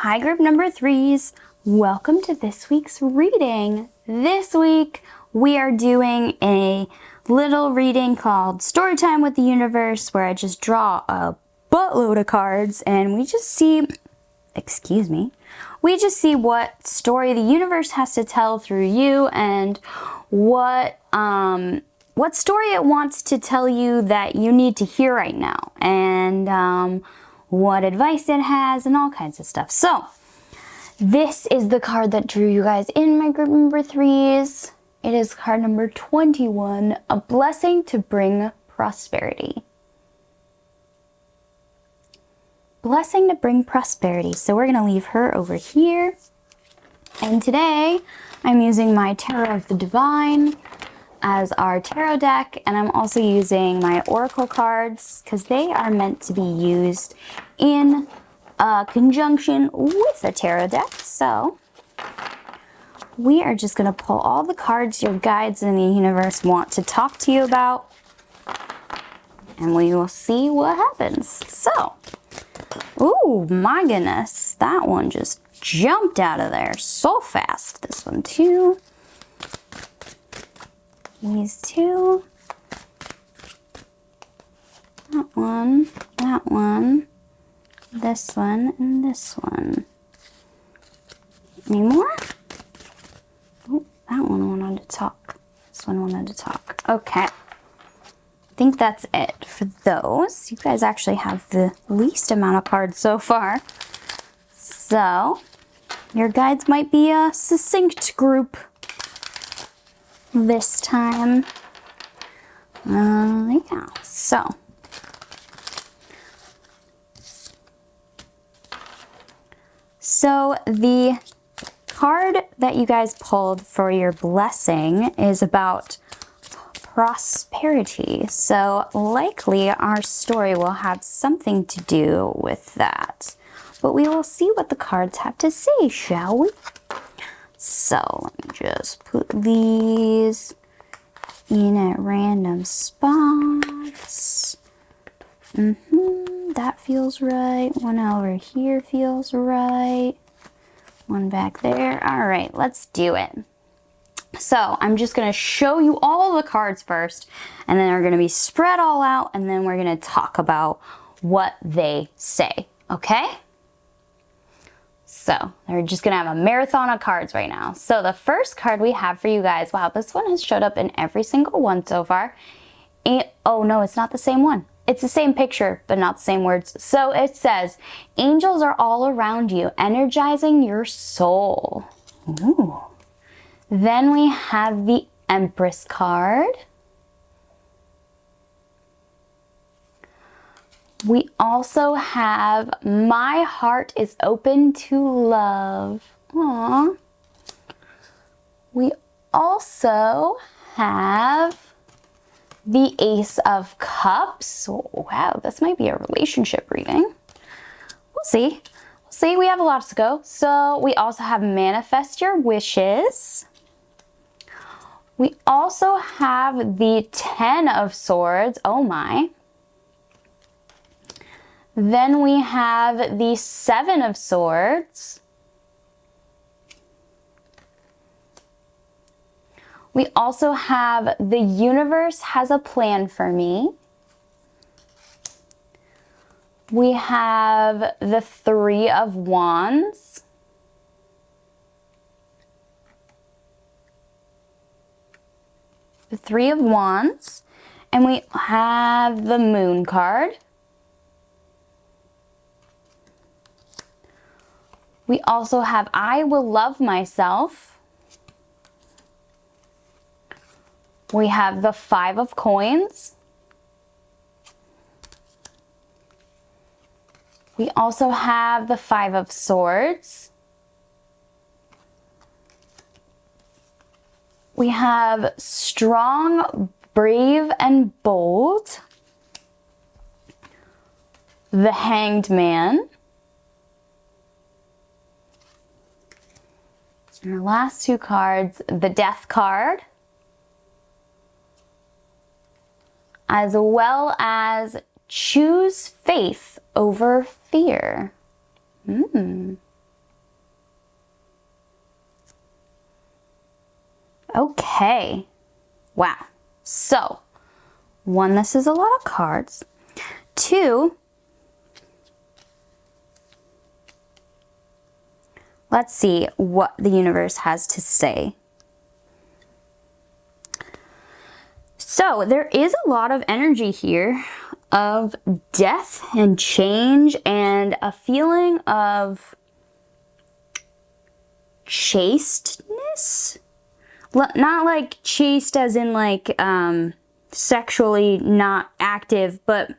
Hi group number threes, welcome to this week's reading. This week we are doing a little reading called Storytime with the Universe, where I just draw a buttload of cards and we just see what story the universe has to tell through you and what story it wants to tell you that you need to hear right now, and what advice it has and all kinds of stuff. So this is the card that drew you guys in my group number threes. It is card number 21, a blessing to bring prosperity. Blessing to bring prosperity. So we're going to leave her over here. And today I'm using my Tarot of the Divine as our tarot deck, and I'm also using my oracle cards because they are meant to be used in conjunction with a tarot deck. So we are just going to pull all the cards your guides in the universe want to talk to you about, and we will see what happens. So, ooh, my goodness, that one just jumped out of there so fast. This one too. These two. That one, this one, and this one. Any more? Oh, that one wanted to talk. This one wanted to talk. Okay. I think that's it for those. You guys actually have the least amount of cards so far. So, your guides might be a succinct group this time. Yeah, so the card that you guys pulled for your blessing is about prosperity. So likely our story will have something to do with that. But we will see what the cards have to say, shall we? So let me just put these in at random spots. That feels right. One over here feels right. One back there. All right, let's do it. So I'm just going to show you all the cards first, and then they're going to be spread all out, and then we're going to talk about what they say, okay? So they're just going to have a marathon of cards right now. So the first card we have for you guys, wow, this one has showed up in every single one so far. Oh no, it's not the same one. It's the same picture, but not the same words. So it says, angels are all around you, energizing your soul. Ooh. Then we have the Empress card. We also have my heart is open to love. Aww. We also have the Ace of Cups. Wow, this might be a relationship reading. We'll see. We'll see. We have a lot to go. So we also have manifest your wishes. We also have the 10 of Swords. Oh my. Then we have the 7 of Swords. We also have the universe has a plan for me. We have the 3 of Wands. The 3 of Wands. And we have the Moon card. We also have I will love myself. We have the 5 of Coins. We also have the 5 of Swords. We have strong, brave, and bold. The Hanged Man. And our last two cards, the Death card, as well as choose faith over fear. Okay. Wow. So, one, this is a lot of cards. Two, let's see what the universe has to say. So, there is a lot of energy here of death and change and a feeling of chasteness. Not like chaste as in like sexually not active, but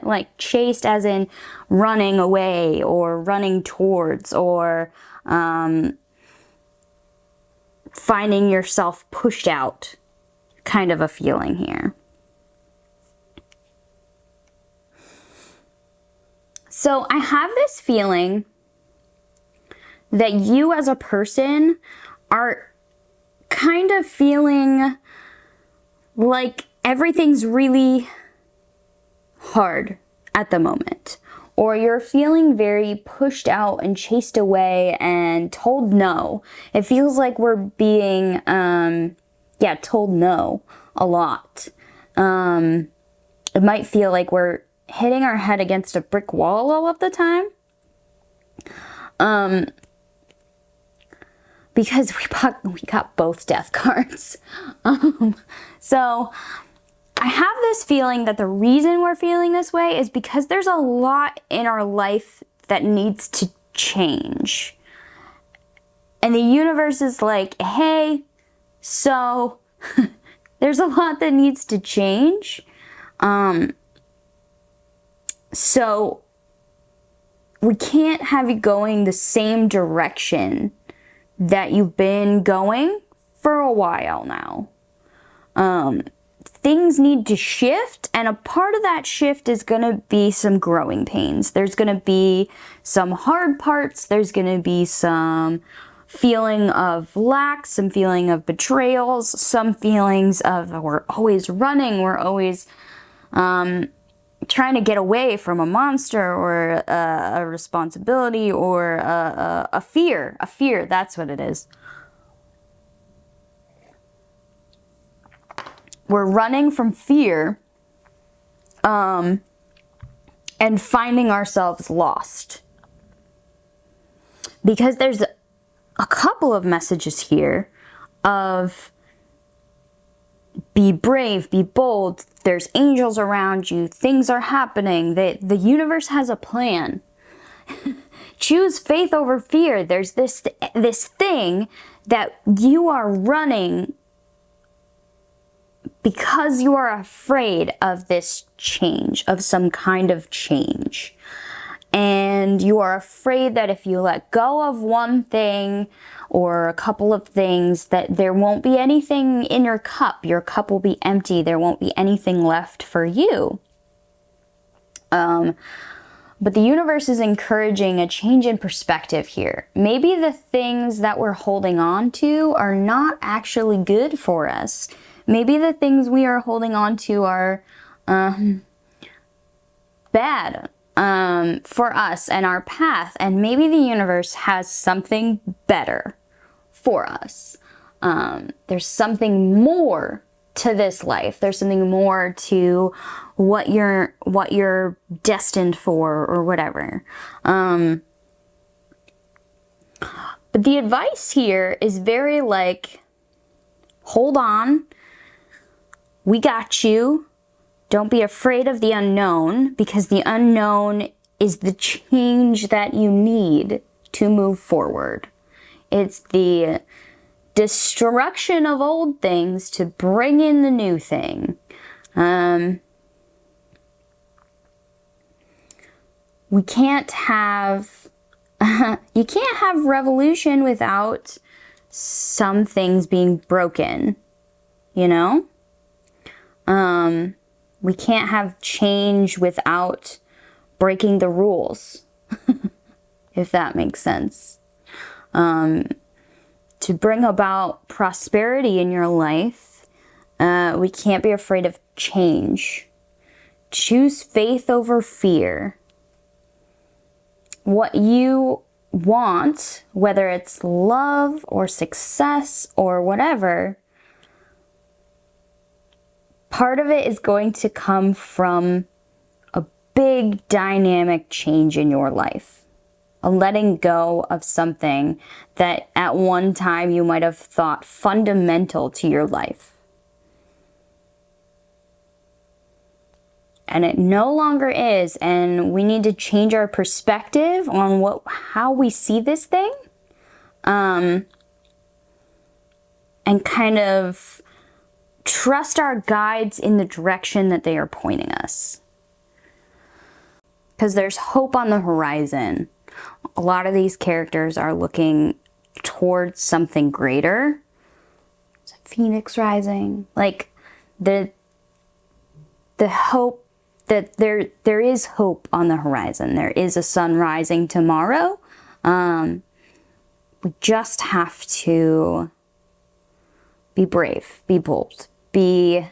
like chaste as in running away or running towards or finding yourself pushed out kind of a feeling here. So I have this feeling that you as a person are kind of feeling like everything's really hard at the moment. Or you're feeling very pushed out and chased away and told no. It feels like we're being, told no a lot. It might feel like we're hitting our head against a brick wall all of the time. Because we got both death cards. So I have this feeling that the reason we're feeling this way is because there's a lot in our life that needs to change. And the universe is like, hey, so there's a lot that needs to change. So we can't have you going the same direction that you've been going for a while now. Things need to shift, and a part of that shift is going to be some growing pains. There's going to be some hard parts. There's going to be some feeling of lack, some feeling of betrayals, some feelings of we're always running, we're always trying to get away from a monster or a responsibility or a fear. A fear, that's what it is. We're running from fear and finding ourselves lost. Because there's a couple of messages here of be brave, be bold, there's angels around you, things are happening, the universe has a plan. Choose faith over fear. There's this thing that you are running because you are afraid of this change, of some kind of change. And you are afraid that if you let go of one thing or a couple of things, that there won't be anything in your cup. Your cup will be empty. There won't be anything left for you. But the universe is encouraging a change in perspective here. Maybe the things that we're holding on to are not actually good for us. Maybe the things we are holding on to are bad for us and our path. And maybe the universe has something better for us. There's something more to this life. There's something more to what you're destined for or whatever. But the advice here is very like, hold on. We got you. Don't be afraid of the unknown, because the unknown is the change that you need to move forward. It's the destruction of old things to bring in the new thing. We can't have, you can't have revolution without some things being broken, you know? We can't have change without breaking the rules, if that makes sense. To bring about prosperity in your life, we can't be afraid of change. Choose faith over fear. What you want, whether it's love or success or whatever, part of it is going to come from a big dynamic change in your life. A letting go of something that at one time you might have thought fundamental to your life. And it no longer is, and we need to change our perspective on how we see this thing. And kind of trust our guides in the direction that they are pointing us. Because there's hope on the horizon. A lot of these characters are looking towards something greater. It's a phoenix rising. Like the hope that there is hope on the horizon. There is a sun rising tomorrow. We just have to be brave, be bold, be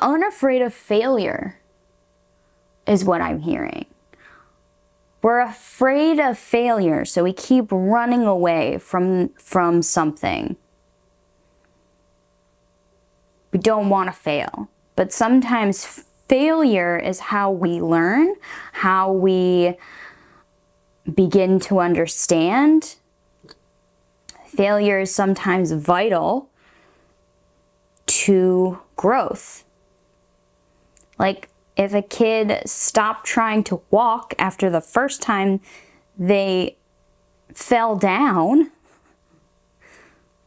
unafraid of failure is what I'm hearing. We're afraid of failure, so we keep running away from something. We don't want to fail. But sometimes failure is how we learn, how we begin to understand. Failure is sometimes vital to growth. Like if a kid stopped trying to walk after the first time they fell down,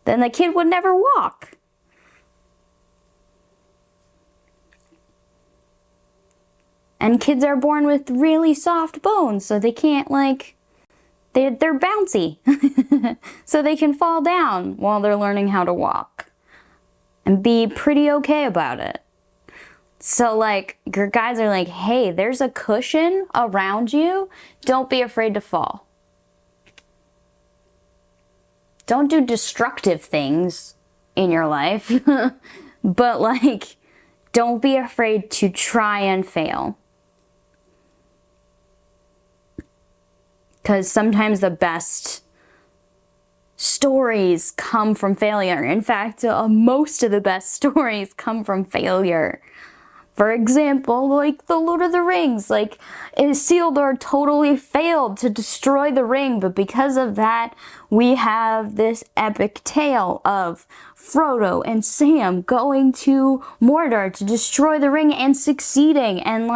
then the kid would never walk. And kids are born with really soft bones, so they can't they're bouncy. So they can fall down while they're learning how to walk and be pretty okay about it. So your guides are like, hey, there's a cushion around you. Don't be afraid to fall. Don't do destructive things in your life, but don't be afraid to try and fail. Because sometimes the best stories come from failure. In fact, most of the best stories come from failure. For example, the Lord of the Rings. Isildur totally failed to destroy the ring, but because of that, we have this epic tale of Frodo and Sam going to Mordor to destroy the ring and succeeding. And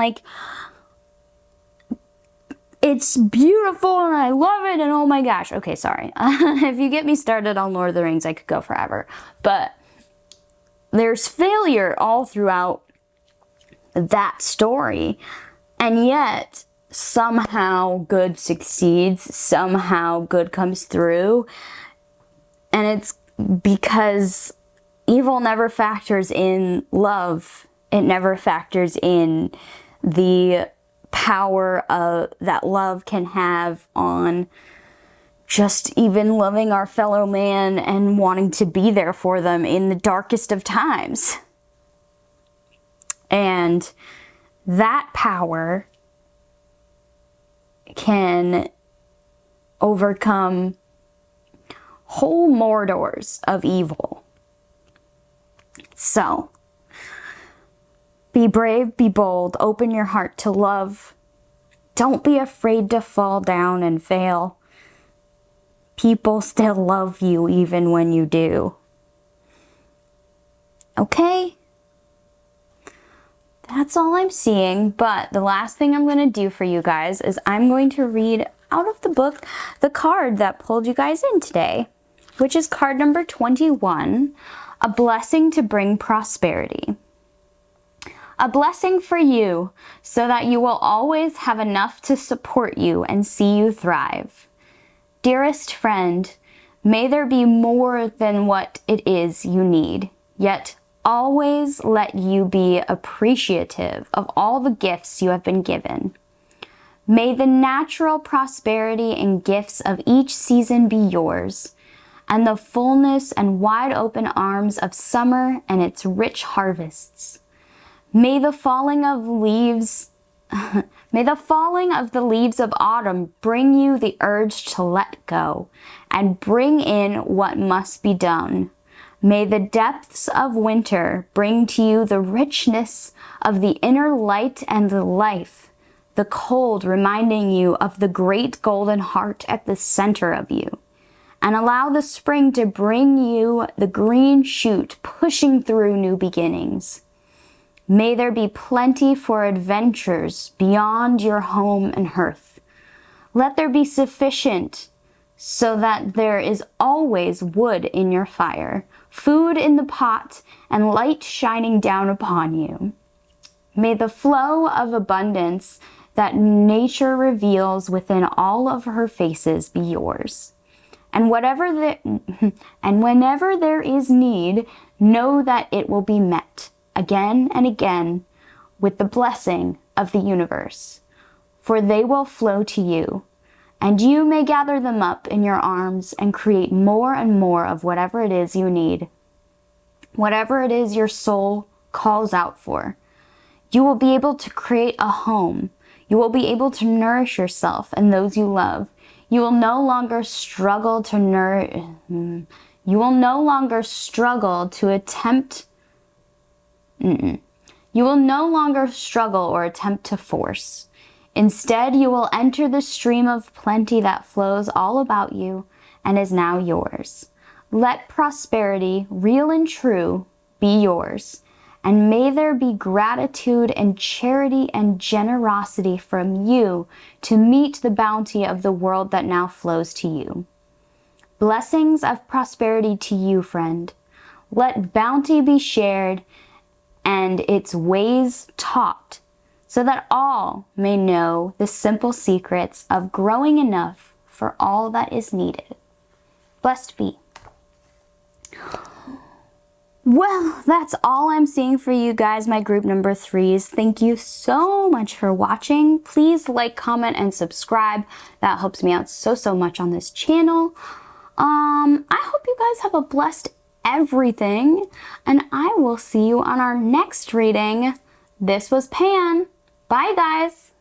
it's beautiful and I love it and oh my gosh. Okay, sorry. If you get me started on Lord of the Rings, I could go forever. But there's failure all throughout that story. And yet, somehow good succeeds. Somehow good comes through. And it's because evil never factors in love. It never factors in the power that love can have on just even loving our fellow man and wanting to be there for them in the darkest of times. And that power can overcome whole Mordors of evil. So, be brave, be bold, open your heart to love. Don't be afraid to fall down and fail. People still love you even when you do. Okay? That's all I'm seeing, but the last thing I'm going to do for you guys is I'm going to read out of the book the card that pulled you guys in today, which is card number 21, A Blessing to Bring Prosperity. A blessing for you, so that you will always have enough to support you and see you thrive. Dearest friend, may there be more than what it is you need, yet always let you be appreciative of all the gifts you have been given. May the natural prosperity and gifts of each season be yours, and the fullness and wide open arms of summer and its rich harvests. May the falling of the leaves of autumn bring you the urge to let go and bring in what must be done. May the depths of winter bring to you the richness of the inner light and the life, the cold reminding you of the great golden heart at the center of you. And allow the spring to bring you the green shoot pushing through new beginnings. May there be plenty for adventures beyond your home and hearth. Let there be sufficient so that there is always wood in your fire, food in the pot, and light shining down upon you. May the flow of abundance that nature reveals within all of her faces be yours. And whenever there is need, know that it will be met again and again with the blessing of the universe. For they will flow to you, and you may gather them up in your arms and create more and more of whatever it is you need, whatever it is your soul calls out for. You will be able to create a home. You will be able to nourish yourself and those you love. You will no longer struggle to or attempt to force. Instead, you will enter the stream of plenty that flows all about you and is now yours. Let prosperity, real and true, be yours. And may there be gratitude and charity and generosity from you to meet the bounty of the world that now flows to you. Blessings of prosperity to you, friend. Let bounty be shared and its ways taught, so that all may know the simple secrets of growing enough for all that is needed. Blessed be. Well, that's all I'm seeing for you guys, my group number 3s. Thank you so much for watching. Please like, comment, and subscribe. That helps me out so much on this channel. I hope you guys have a blessed everything, and I will see you on our next reading. This was Pan. Bye, guys.